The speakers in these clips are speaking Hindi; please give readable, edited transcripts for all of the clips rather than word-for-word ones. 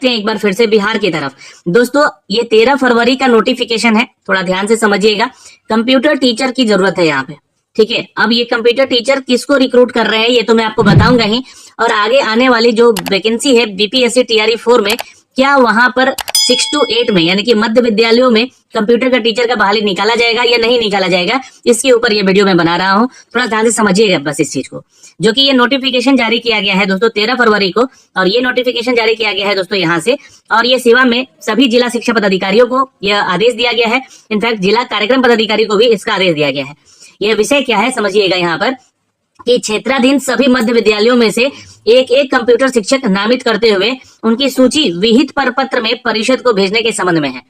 देखते हैं एक बार फिर से बिहार की तरफ। दोस्तों ये 13 फरवरी का नोटिफिकेशन है, थोड़ा ध्यान से समझिएगा। कंप्यूटर टीचर की जरूरत है यहाँ पे, ठीक है। अब ये कंप्यूटर टीचर किसको रिक्रूट कर रहे हैं ये तो मैं आपको बताऊंगा ही, और आगे आने वाली जो वैकेंसी है बीपीएससी टीआरई 4 में, क्या वहां पर 6 to 8 में यानी कि मध्य विद्यालयों में कंप्यूटर का टीचर का बहाली निकाला जाएगा या नहीं निकाला जाएगा, इसके ऊपर ये वीडियो मैं बना रहा हूँ। थोड़ा ध्यान से समझिएगा बस इस चीज को, जो कि ये नोटिफिकेशन जारी किया गया है दोस्तों 13 फरवरी को, और ये नोटिफिकेशन जारी किया गया है दोस्तों यहाँ से, और ये सेवा में सभी जिला शिक्षा पदाधिकारियों को यह आदेश दिया गया है। इनफैक्ट जिला कार्यक्रम पदाधिकारी को भी इसका आदेश दिया गया है। यह विषय क्या है समझिएगा यहाँ पर, कि क्षेत्राधीन सभी मध्य विद्यालयों में से एक एक कंप्यूटर शिक्षक नामित करते हुए उनकी सूची विहित प्रपत्र में परिषद को भेजने के संबंध में है।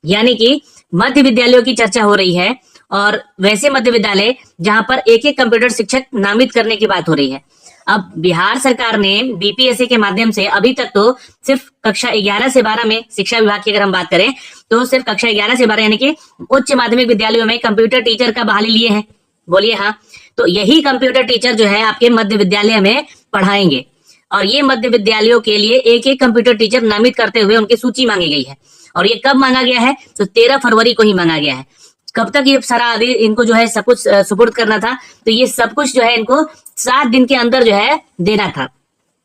यानी कि मध्य विद्यालयों की चर्चा हो रही है, और वैसे मध्य विद्यालय जहां पर एक एक कंप्यूटर शिक्षक नामित करने की बात हो रही है। अब बिहार सरकार ने बीपीएससी के माध्यम से अभी तक तो सिर्फ कक्षा 11 से 12 में, शिक्षा विभाग की अगर हम बात करें तो सिर्फ कक्षा 11 से 12 यानी कि उच्च माध्यमिक विद्यालयों में कंप्यूटर टीचर का बहाली लिए हैं, बोलिए हाँ। तो यही कंप्यूटर टीचर जो है आपके मध्य विद्यालय में पढ़ाएंगे, और ये मध्य विद्यालयों के लिए एक एक कंप्यूटर टीचर नामित करते हुए उनकी सूची मांगी गई है। और ये कब मांगा गया है, तो 13 फरवरी को ही मांगा गया है। कब तक ये सारा आदेश इनको जो है सब कुछ सुपुर्द करना था, तो ये सब कुछ जो है इनको 7 दिन के अंदर जो है देना था।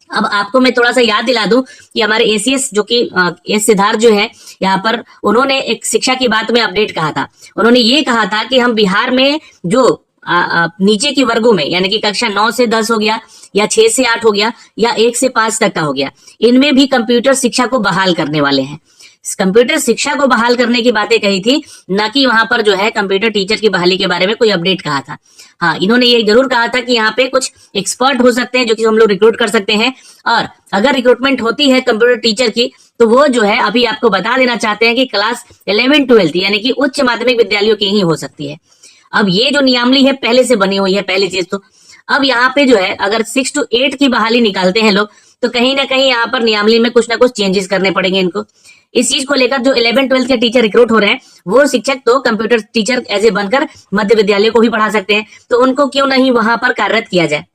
अब आपको मैं थोड़ा सा याद दिला दूं कि हमारे एसीएस जो कि एस सिद्धार्थ जो है यहाँ पर, उन्होंने एक शिक्षा की बात में अपडेट कहा था। उन्होंने ये कहा था कि हम बिहार में जो नीचे की वर्गों में यानी कि कक्षा 9 से 10 हो गया, या 6 से 8 हो गया, या 1 से 5 तक का हो गया, इनमें भी कंप्यूटर शिक्षा को बहाल करने वाले हैं। कंप्यूटर शिक्षा को बहाल करने की बातें कही थी, न कि वहां पर जो है कंप्यूटर टीचर की बहाली के बारे में कोई अपडेट कहा था। हाँ, इन्होंने ये जरूर कहा था कि यहाँ पे कुछ एक्सपर्ट हो सकते हैं जो कि हम लोग रिक्रूट कर सकते हैं, और अगर रिक्रूटमेंट होती है कंप्यूटर टीचर की तो वो जो है अभी आपको बता देना चाहते हैं कि क्लास 11-12 यानी कि उच्च माध्यमिक विद्यालयों की ही हो सकती है। अब ये जो नियमावली है पहले से बनी हुई है, पहली चीज तो अब यहाँ पे जो है अगर 6 to 8 की बहाली निकालते हैं लोग, तो कहीं ना कहीं यहाँ पर नियमावली में कुछ ना कुछ चेंजेस करने पड़ेंगे इनको। इस चीज को लेकर जो 11-12 के टीचर रिक्रूट हो रहे हैं, वो शिक्षक तो कंप्यूटर टीचर ऐसे बनकर मध्य विद्यालय को भी पढ़ा सकते हैं, तो उनको क्यों नहीं वहां पर कार्यरत किया जाए।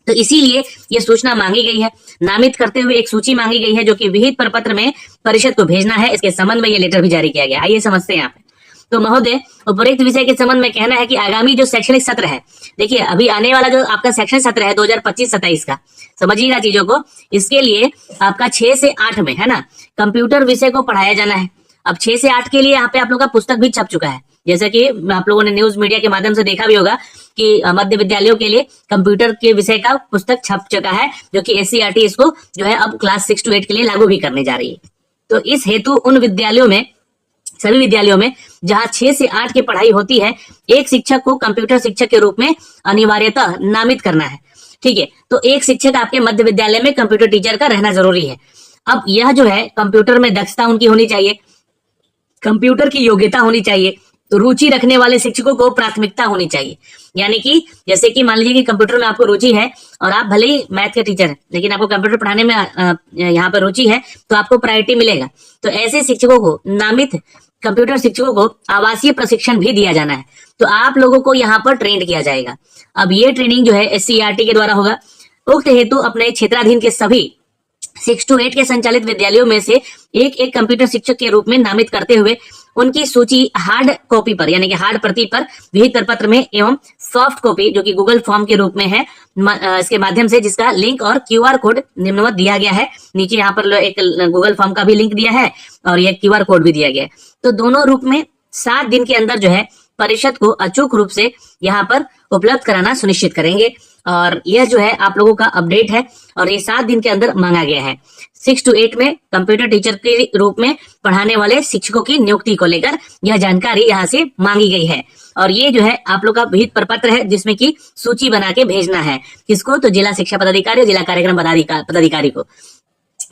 तो इसीलिए ये सूचना मांगी गई है, नामित करते हुए एक सूची मांगी गई है जो कि विहित प्रपत्र में परिषद को भेजना है। इसके संबंध में ये लेटर भी जारी किया गया। आइए समझते हैं यहाँ पे। तो महोदय, उपरोक्त विषय के संबंध में कहना है कि आगामी जो शैक्षणिक सत्र है, देखिए अभी आने वाला जो आपका शैक्षणिक सत्र है 2025-27 का, समझिएगा चीजों को, इसके लिए आपका 6 से 8 में है ना कंप्यूटर विषय को पढ़ाया जाना है। अब 6 से 8 के लिए यहाँ पे आप लोग का पुस्तक भी छप चुका है, जैसे कि आप लोगों ने न्यूज मीडिया के माध्यम से देखा भी होगा कि मध्य विद्यालयों के लिए कंप्यूटर के विषय का पुस्तक छप चुका है, जो कि एससीईआरटी इसको जो है अब क्लास 6 to 8 के लिए लागू भी करने जा रही है। तो इस हेतु उन विद्यालयों में, सभी विद्यालयों में जहां 6 से 8 की पढ़ाई होती है, एक शिक्षक को कंप्यूटर शिक्षक के रूप में अनिवार्यतः नामित करना है, ठीक है। तो एक शिक्षक आपके मध्य विद्यालय में कंप्यूटर टीचर का रहना जरूरी है। अब यह जो है कंप्यूटर में दक्षता उनकी होनी चाहिए, कंप्यूटर की योग्यता होनी चाहिए, तो रुचि रखने वाले शिक्षकों को प्राथमिकता होनी चाहिए। यानी कि जैसे कि मान लीजिए कि कंप्यूटर में आपको रुचि है और आप भले ही मैथ के टीचर हैं, लेकिन आपको कंप्यूटर पढ़ाने में यहाँ पर रुचि है, तो आपको प्रायोरिटी मिलेगा। तो ऐसे शिक्षकों को, नामित कंप्यूटर शिक्षकों को आवासीय प्रशिक्षण भी दिया जाना है, तो आप लोगों को यहाँ पर ट्रेंड किया जाएगा। अब ये ट्रेनिंग जो है एससीईआरटी के द्वारा होगा। उक्त हेतु अपने क्षेत्राधीन के सभी 6 to 8 के संचालित विद्यालयों में से एक एक कंप्यूटर शिक्षक के रूप में नामित करते हुए उनकी सूची हार्ड कॉपी पर यानी कि हार्ड प्रति पर विहित प्रपत्र में एवं सॉफ्ट कॉपी जो कि गूगल फॉर्म के रूप में है, इसके माध्यम से, जिसका लिंक और क्यूआर कोड निम्नवत दिया गया है। नीचे यहाँ पर एक गूगल फॉर्म का भी लिंक दिया है और ये क्यूआर कोड भी दिया गया है। तो दोनों रूप में 7 दिन के अंदर जो है परिषद को अचूक रूप से यहाँ पर उपलब्ध कराना सुनिश्चित करेंगे। और यह जो है आप लोगों का अपडेट है, और ये 7 दिन के अंदर मांगा गया है। 6 to 8 में कंप्यूटर टीचर के रूप में पढ़ाने वाले शिक्षकों की नियुक्ति को लेकर यह जानकारी यहाँ से मांगी गई है। और ये जो है आप लोग का विहित प्रपत्र है, जिसमें की सूची बना के भेजना है किसको, तो जिला शिक्षा पदाधिकारी और जिला कार्यक्रम पदाधिकारी को।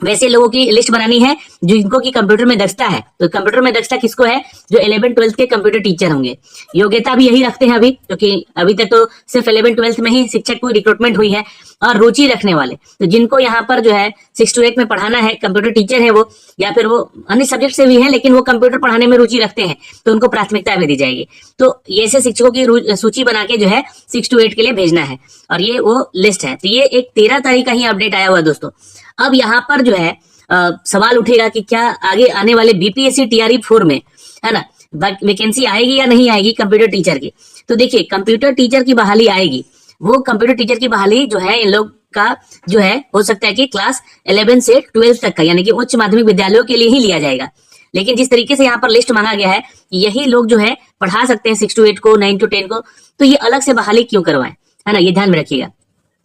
वैसे लोगों की लिस्ट बनानी है जिनको की कंप्यूटर में दक्षता है। तो कंप्यूटर में दक्षता किसको है, जो 11-12 के कंप्यूटर टीचर होंगे। योग्यता भी यही रखते हैं अभी, क्योंकि अभी तक तो सिर्फ 11-12 में ही शिक्षक को रिक्रूटमेंट हुई है। और रुचि रखने वाले, तो जिनको यहाँ पर जो है 6 to 8 में पढ़ाना है, कंप्यूटर टीचर है वो, या फिर वो अन्य सब्जेक्ट से भी है लेकिन वो कंप्यूटर पढ़ाने में रुचि रखते हैं, तो उनको प्राथमिकता भी दी जाएगी। तो ऐसे शिक्षकों की सूची बना के जो है 6 to 8 के लिए भेजना है, और ये वो लिस्ट है। तो ये एक 13 तारीख का ही अपडेट आया हुआ दोस्तों। अब यहाँ पर जो है सवाल उठेगा कि क्या आगे आने वाले बीपीएससी टीआरई 4 में, है ना, वैकेंसी आएगी या नहीं आएगी कंप्यूटर टीचर की। तो देखिए कंप्यूटर टीचर की बहाली आएगी। वो कंप्यूटर टीचर की बहाली जो है इन लोग का जो है हो सकता है कि क्लास 11 से 12 तक का, यानी कि उच्च माध्यमिक विद्यालयों के लिए ही लिया जाएगा। लेकिन जिस तरीके से यहाँ पर लिस्ट मांगा गया है, यही लोग जो है पढ़ा सकते हैं 6 to 8 को, 9 to 10 को, तो ये अलग से बहाली क्यों करवाएं, है ना, ये ध्यान में रखिएगा।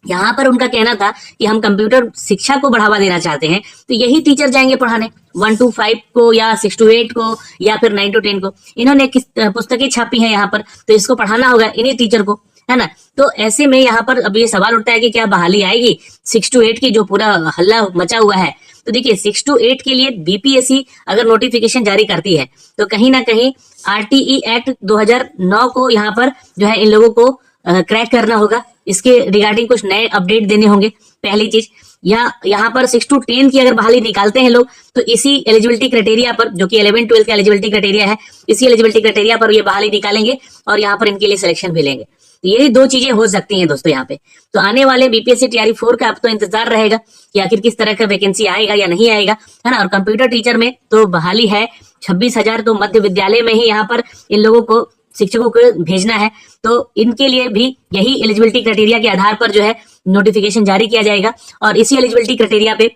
यहाँ पर उनका कहना था कि हम कंप्यूटर शिक्षा को बढ़ावा देना चाहते हैं, तो यही टीचर जाएंगे पढ़ाने 1 to 5 को या 6 to 8 को या फिर 9 to 10 को। इन्होंने किस पुस्तकें छापी हैं यहाँ पर, तो इसको पढ़ाना होगा इन्हीं टीचर को, है ना। तो ऐसे में यहाँ पर अब ये सवाल उठता है कि क्या बहाली आएगी 6 to 8 की, जो पूरा हल्ला मचा हुआ है। तो देखिए 6 to 8 के लिए बीपीएससी अगर नोटिफिकेशन जारी करती है तो कहीं ना कहीं आरटीई एक्ट 2009 को यहाँ पर जो है इन लोगों को क्रैक करना होगा। इसके रिगार्डिंग कुछ नए अपडेट देने होंगे, पहली चीज। या यहाँ पर 6 to 10 की अगर बहाली निकालते हैं लोग, तो इसी एलिजिबिलिटी क्राइटेरिया पर, जो कि 11-12 का एलिजिबिलिटी क्राइटेरिया है, इसी एलिजिबिलिटी क्राइटेरिया पर ये बहाली निकालेंगे और यहाँ पर इनके लिए सिलेक्शन भी लेंगे। ये दो चीजें हो सकती हैं दोस्तों यहाँ पे। तो आने वाले बीपीएससी टीआरई 4 का अब तो इंतजार रहेगा कि आखिर किस तरह का वैकेंसी आएगा या नहीं आएगा, है ना। और कंप्यूटर टीचर में तो बहाली है 26,000, तो मध्य विद्यालय में ही यहाँ पर इन लोगों को शिक्षकों को भेजना है। तो इनके लिए भी यही एलिजिबिलिटी क्राइटेरिया के आधार पर जो है नोटिफिकेशन जारी किया जाएगा और इसी एलिजिबिलिटी क्राइटेरिया पे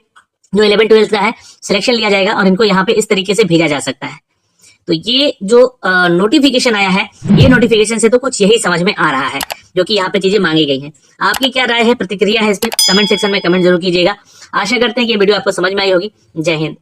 जो 11-12 का है सिलेक्शन लिया जाएगा और इनको यहाँ पे इस तरीके से भेजा जा सकता है। तो ये जो नोटिफिकेशन आया है, ये नोटिफिकेशन से तो कुछ यही समझ में आ रहा है, जो कि यहाँ पे चीजें मांगी गई हैं। आपकी क्या राय है, प्रतिक्रिया है इस पे, कमेंट सेक्शन में कमेंट जरूर कीजिएगा। आशा करते हैं कि ये वीडियो आपको समझ में आई होगी। जय हिंद।